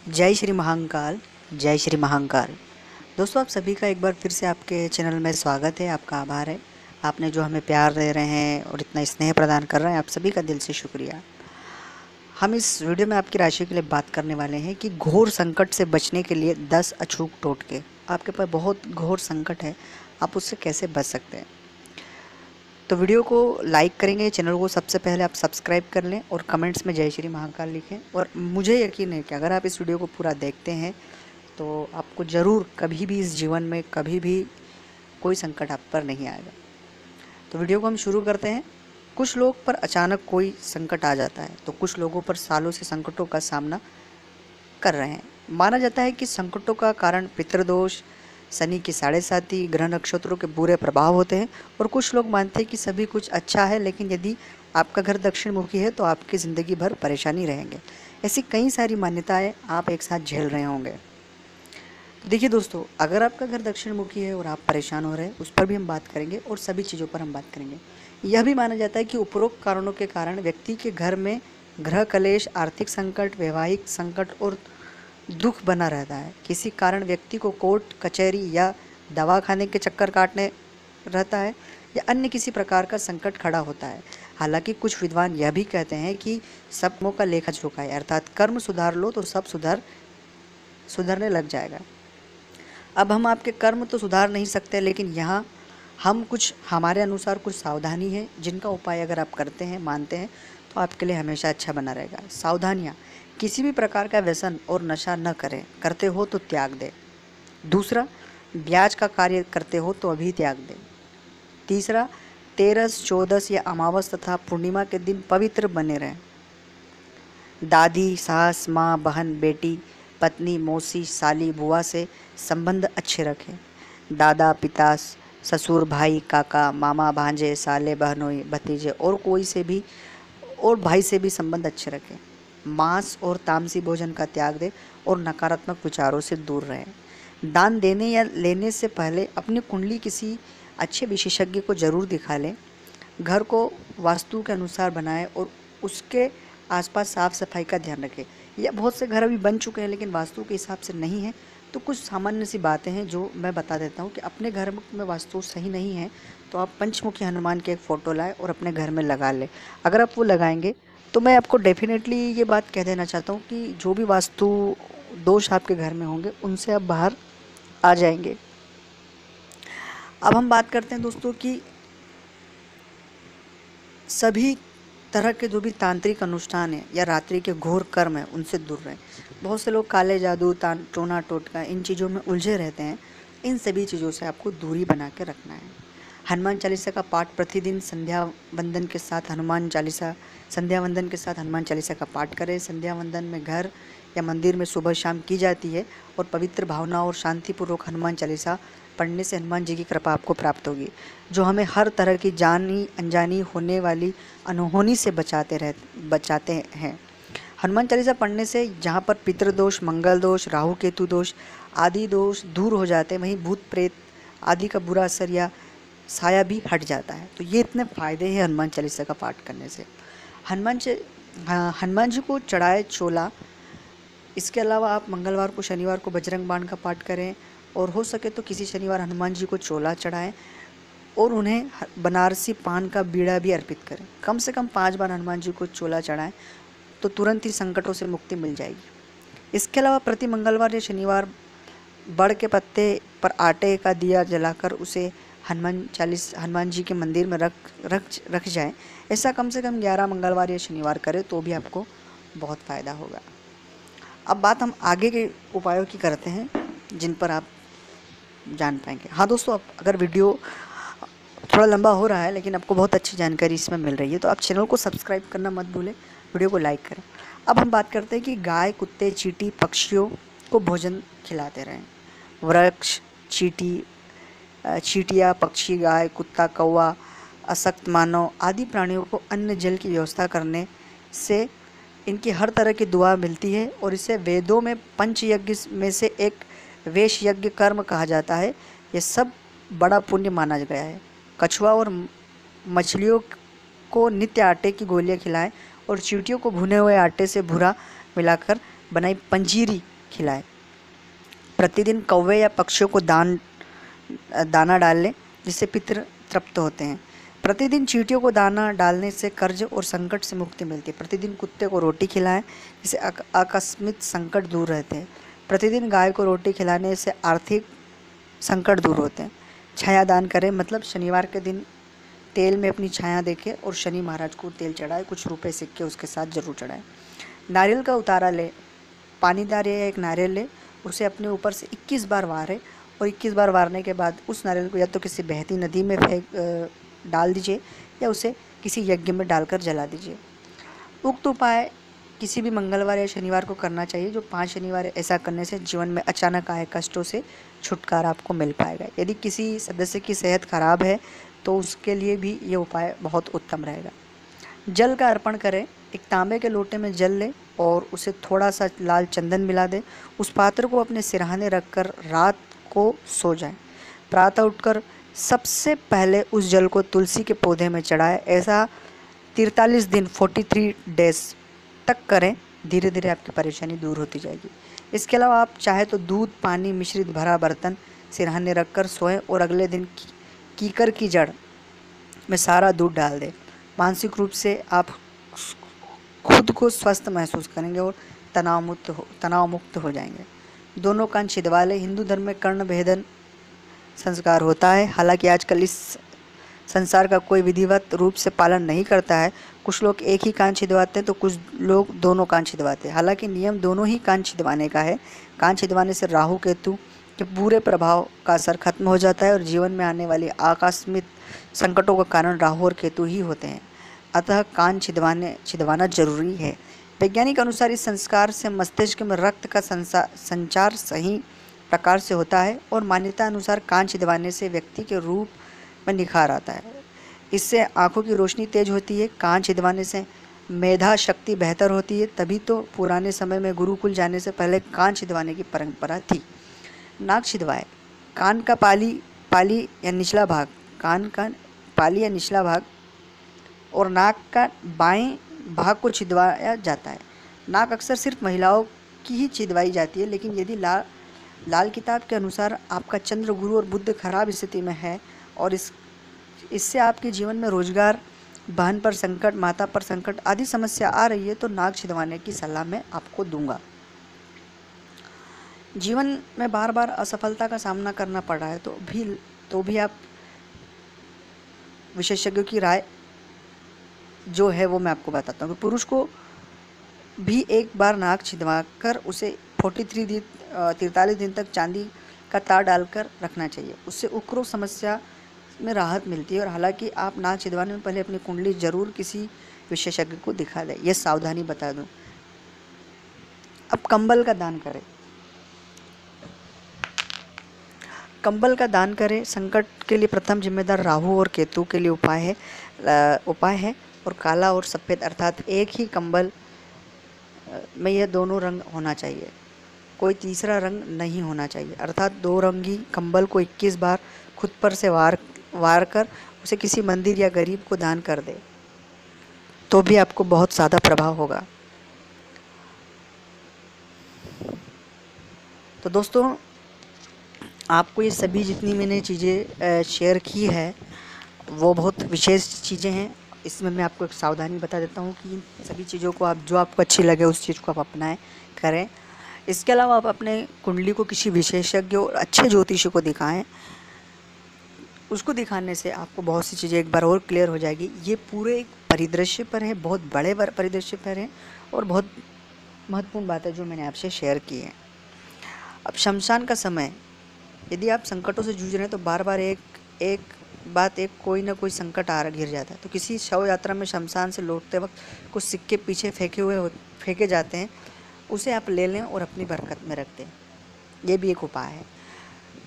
जय श्री महाकाल। जय श्री महाकाल। दोस्तों, आप सभी का एक बार फिर से आपके चैनल में स्वागत है। आपका आभार है, आपने जो हमें प्यार दे रहे हैं और इतना स्नेह प्रदान कर रहे हैं, आप सभी का दिल से शुक्रिया। हम इस वीडियो में आपकी राशि के लिए बात करने वाले हैं कि घोर संकट से बचने के लिए 10 अचूक टोटके। आपके पास बहुत घोर संकट है, आप उससे कैसे बच सकते हैं। तो वीडियो को लाइक करेंगे, चैनल को सबसे पहले आप सब्सक्राइब कर लें और कमेंट्स में जय श्री महाकाल लिखें। और मुझे यकीन है कि अगर आप इस वीडियो को पूरा देखते हैं तो आपको ज़रूर कभी भी इस जीवन में कभी भी कोई संकट आप पर नहीं आएगा। तो वीडियो को हम शुरू करते हैं। कुछ लोग पर अचानक कोई संकट आ जाता है तो कुछ लोगों पर सालों से संकटों का सामना कर रहे हैं। माना जाता है कि संकटों का कारण पितृदोष, शनि की 7.5 ग्रह नक्षत्रों के बुरे प्रभाव होते हैं। और कुछ लोग मानते हैं कि सभी कुछ अच्छा है, लेकिन यदि आपका घर दक्षिण मुखी है तो आपकी ज़िंदगी भर परेशानी रहेंगे। ऐसी कई सारी मान्यताएं आप एक साथ झेल रहे होंगे। तो देखिए दोस्तों, अगर आपका घर दक्षिण मुखी है और आप परेशान हो रहे हैं, उस पर भी हम बात करेंगे और सभी चीज़ों पर हम बात करेंगे। यह भी माना जाता है कि उपरोक्त कारणों के कारण व्यक्ति के घर में ग्रह कलेश, आर्थिक संकट, वैवाहिक संकट और दुख बना रहता है। किसी कारण व्यक्ति को कोर्ट कचहरी या दवा खाने के चक्कर काटने रहता है या अन्य किसी प्रकार का संकट खड़ा होता है। हालांकि कुछ विद्वान यह भी कहते हैं कि सब कर्मों का लेखा जोखा है, अर्थात कर्म सुधार लो तो सब सुधरने लग जाएगा। अब हम आपके कर्म तो सुधार नहीं सकते, लेकिन यहाँ हम कुछ हमारे अनुसार कुछ सावधानी है जिनका उपाय अगर आप करते हैं, मानते हैं, तो आपके लिए हमेशा अच्छा बना रहेगा। सावधानियाँ: किसी भी प्रकार का व्यसन और नशा न करें, करते हो तो त्याग दें। दूसरा, ब्याज का कार्य करते हो तो अभी त्याग दें। तीसरा, तेरस, चौदस या अमावस तथा पूर्णिमा के दिन पवित्र बने रहें। दादी, सास, माँ, बहन, बेटी, पत्नी, मौसी, साली, बुआ से संबंध अच्छे रखें। दादा, पिता, ससुर, भाई, काका, मामा, भांजे, साले, बहनोई, भतीजे और कोई से भी और भाई से भी संबंध अच्छे रखें। मांस और तामसी भोजन का त्याग दें और नकारात्मक विचारों से दूर रहें। दान देने या लेने से पहले अपनी कुंडली किसी अच्छे विशेषज्ञ को जरूर दिखा लें। घर को वास्तु के अनुसार बनाएं और उसके आसपास साफ सफाई का ध्यान रखें। या बहुत से घर अभी बन चुके हैं लेकिन वास्तु के हिसाब से नहीं है, तो कुछ सामान्य सी बातें हैं जो मैं बता देता हूँ कि अपने घर में वास्तु सही नहीं है तो आप पंचमुखी हनुमान की एक फ़ोटो लाएं और अपने घर में लगा लें। अगर आप वो लगाएंगे तो मैं आपको डेफिनेटली ये बात कह देना चाहता हूँ कि जो भी वास्तु दोष आपके घर में होंगे उनसे आप बाहर आ जाएंगे। अब हम बात करते हैं दोस्तों कि सभी तरह के जो भी तांत्रिक अनुष्ठान है या रात्रि के घोर कर्म है उनसे दूर रहें। बहुत से लोग काले जादू, टोना टोटका इन चीज़ों में उलझे रहते हैं। इन सभी चीज़ों से आपको दूरी बना के रखना है। हनुमान चालीसा का पाठ प्रतिदिन संध्या वंदन के साथ हनुमान चालीसा का पाठ करें। संध्या वंदन में घर या मंदिर में सुबह शाम की जाती है और पवित्र भावना और शांतिपूर्वक हनुमान चालीसा पढ़ने से हनुमान जी की कृपा आपको प्राप्त होगी, जो हमें हर तरह की जानी अनजानी होने वाली अनहोनी से बचाते हैं। हनुमान चालीसा पढ़ने से जहाँ पर पितृदोष, मंगल दोष, राहु केतु दोष आदि दोष दूर हो जाते हैं, वहीं भूत प्रेत आदि का बुरा असर या साया भी हट जाता है। तो ये इतने फ़ायदे हैं हनुमान चालीसा का पाठ करने से। हनुमान जी को चढ़ाए चोला। इसके अलावा आप मंगलवार को, शनिवार को बजरंग बाण का पाठ करें और हो सके तो किसी शनिवार हनुमान जी को चोला चढ़ाएं और उन्हें बनारसी पान का बीड़ा भी अर्पित करें। कम से कम 5 बार हनुमान जी को चोला चढ़ाएं तो तुरंत ही संकटों से मुक्ति मिल जाएगी। इसके अलावा प्रति मंगलवार या शनिवार बड़ के पत्ते पर आटे का दिया जलाकर उसे हनुमान जी के मंदिर में रख जाएं। ऐसा कम से कम 11 मंगलवार या शनिवार करें तो भी आपको बहुत फ़ायदा होगा। अब बात हम आगे के उपायों की करते हैं जिन पर आप जान पाएंगे। हाँ दोस्तों, अब अगर वीडियो थोड़ा लंबा हो रहा है लेकिन आपको बहुत अच्छी जानकारी इसमें मिल रही है तो आप चैनल को सब्सक्राइब करना मत भूलें, वीडियो को लाइक करें। अब हम बात करते हैं कि गाय, कुत्ते, चींटी, पक्षियों को भोजन खिलाते रहें। वृक्ष, चींटियाँ, पक्षी, गाय, कुत्ता, कौवा, असक्त मानव आदि प्राणियों को अन्न जल की व्यवस्था करने से इनकी हर तरह की दुआ मिलती है और इसे वेदों में पंचयज्ञ में से एक वेश यज्ञ कर्म कहा जाता है। यह सब बड़ा पुण्य माना गया है। कछुआ और मछलियों को नित्य आटे की गोलियां खिलाएं और चींटियों को भुने हुए आटे से भूरा मिलाकर बनाई पंजीरी खिलाएं। प्रतिदिन कौवे या पक्षियों को दाना डाल लें, जिससे पितृ तृप्त होते हैं। प्रतिदिन चींटियों को दाना डालने से कर्ज और संकट से मुक्ति मिलती है। प्रतिदिन कुत्ते को रोटी खिलाएं, जिससे आकस्मिक संकट दूर रहते हैं। प्रतिदिन गाय को रोटी खिलाने से आर्थिक संकट दूर होते हैं। छाया दान करें, मतलब शनिवार के दिन तेल में अपनी छाया देखें और शनि महाराज को तेल चढ़ाए, कुछ रुपए सिक्के उसके साथ जरूर चढ़ाएं। नारियल का उतारा ले, पानीदार या एक नारियल ले, उसे अपने ऊपर से 21 बार वारें और 21 बार वारने के बाद उस नारियल को या तो किसी बहती नदी में डाल दीजिए या उसे किसी यज्ञ में डालकर जला दीजिए। उक्त उपाय किसी भी मंगलवार या शनिवार को करना चाहिए। जो 5 शनिवार ऐसा करने से जीवन में अचानक आए कष्टों से छुटकारा आपको मिल पाएगा। यदि किसी सदस्य की सेहत खराब है तो उसके लिए भी ये उपाय बहुत उत्तम रहेगा। जल का अर्पण करें। एक तांबे के लोटे में जल लें और उसे थोड़ा सा लाल चंदन मिला दें। उस पात्र को अपने सिरहाने रखकर रात को सो जाएं। प्रातः उठकर सबसे पहले उस जल को तुलसी के पौधे में चढ़ाएं। ऐसा 43 दिन 43 डेज तक करें। धीरे धीरे आपकी परेशानी दूर होती जाएगी। इसके अलावा आप चाहे तो दूध पानी मिश्रित भरा बर्तन सिरहाने रखकर सोएं और अगले दिन कीकर की जड़ में सारा दूध डाल दें। मानसिक रूप से आप खुद को स्वस्थ महसूस करेंगे और तनाव मुक्त हो जाएंगे। दोनों कान छिदवा लें। हिंदू धर्म में कर्ण भेदन संस्कार होता है। हालांकि आजकल इस संसार का कोई विधिवत रूप से पालन नहीं करता है। कुछ लोग एक ही कान छिदवाते हैं तो कुछ लोग दोनों कान छिदवाते हैं। हालांकि नियम दोनों ही कान छिदवाने का है। कान छिदवाने से राहु केतु के बुरे प्रभाव का असर खत्म हो जाता है और जीवन में आने वाली आकस्मिक संकटों का कारण राहु और केतु ही होते हैं। अतः कान छिदवाना जरूरी है। वैज्ञानिक अनुसार इस संस्कार से मस्तिष्क में रक्त का संचार सही प्रकार से होता है और मान्यता अनुसार कान छिदवाने से व्यक्ति के रूप में निखार आता है। इससे आंखों की रोशनी तेज होती है। कान छिदवाने से मेधा शक्ति बेहतर होती है। तभी तो पुराने समय में गुरुकुल जाने से पहले कान छिदवाने की परंपरा थी। नाक छिदवाए। कान का पाली या निचला भाग, कान का पाली या निचला भाग और नाक का बाएं भाग को छिदवाया जाता है। नाक अक्सर सिर्फ महिलाओं की ही छिदवाई जाती है, लेकिन यदि लाल किताब के अनुसार आपका चंद्र गुरु और बुध खराब स्थिति में है और इससे आपके जीवन में रोजगार, बहन पर संकट, माता पर संकट आदि समस्या आ रही है तो नाक छिदवाने की सलाह मैं आपको दूंगा। जीवन में बार बार असफलता का सामना करना पड़ रहा है तो भी आप विशेषज्ञों की राय जो है वो मैं आपको बताता हूँ। पुरुष को भी एक बार नाक छिदवाकर उसे 43 दिन तक चांदी का तार डालकर रखना चाहिए। उससे उक्रो समस्या में राहत मिलती है। और हालांकि आप नाक छिदवाने में पहले अपनी कुंडली जरूर किसी विशेषज्ञ को दिखा दें। यह सावधानी बता दूं। अब कंबल का दान करें। कंबल का दान करें। संकट के लिए प्रथम जिम्मेदार राहु और केतु के लिए उपाय है और काला और सफ़ेद अर्थात एक ही कंबल में यह दोनों रंग होना चाहिए। कोई तीसरा रंग नहीं होना चाहिए। अर्थात 2 रंगी कंबल को 21 बार खुद पर से वार कर उसे किसी मंदिर या गरीब को दान कर दे तो भी आपको बहुत ज़्यादा प्रभाव होगा। तो दोस्तों, आपको ये सभी जितनी मैंने चीज़ें शेयर की है वो बहुत विशेष चीज़ें हैं। इसमें मैं आपको एक सावधानी बता देता हूँ कि सभी चीज़ों को आप जो आपको अच्छी लगे उस चीज़ को आप अपनाएं करें। इसके अलावा आप अपने कुंडली को किसी विशेषज्ञ और अच्छे ज्योतिषी को दिखाएं। उसको दिखाने से आपको बहुत सी चीज़ें एक बार और क्लियर हो जाएगी। ये पूरे एक परिदृश्य पर है, बहुत बड़े परिदृश्य पर है और बहुत महत्वपूर्ण बात है जो मैंने आपसे शेयर की है। अब शमशान का समय, यदि आप संकटों से जूझ रहे हैं तो बार बार एक कोई ना कोई संकट गिर जाता है। तो किसी शव यात्रा में शमशान से लौटते वक्त कुछ सिक्के पीछे फेंके जाते हैं, उसे आप ले लें और अपनी बरकत में रख दें। ये भी एक उपाय है।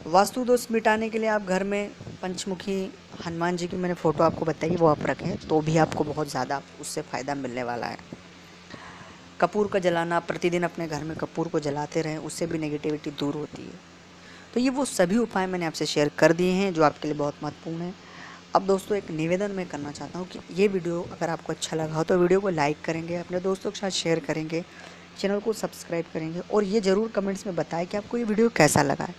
वास्तु दोष मिटाने के लिए आप घर में पंचमुखी हनुमान जी की मैंने फ़ोटो आपको बताई, वो आप रखें तो भी आपको बहुत ज़्यादा उससे फ़ायदा मिलने वाला है। कपूर का जलाना, प्रतिदिन अपने घर में कपूर को जलाते रहें, उससे भी नेगेटिविटी दूर होती है। तो ये वो सभी उपाय मैंने आपसे शेयर कर दिए हैं जो आपके लिए बहुत महत्वपूर्ण है। अब दोस्तों, एक निवेदन मैं करना चाहता हूँ कि ये वीडियो अगर आपको अच्छा लगा हो तो वीडियो को लाइक करेंगे, अपने दोस्तों के साथ शेयर करेंगे, चैनल को सब्सक्राइब करेंगे और ये ज़रूर कमेंट्स में बताएं कि आपको ये वीडियो कैसा लगा है।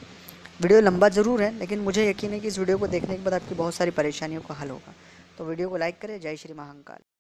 वीडियो लंबा ज़रूर है, लेकिन मुझे यकीन है कि इस वीडियो को देखने के बाद आपकी बहुत सारी परेशानियों का हल होगा। तो वीडियो को लाइक करें। जय श्री महाकाल।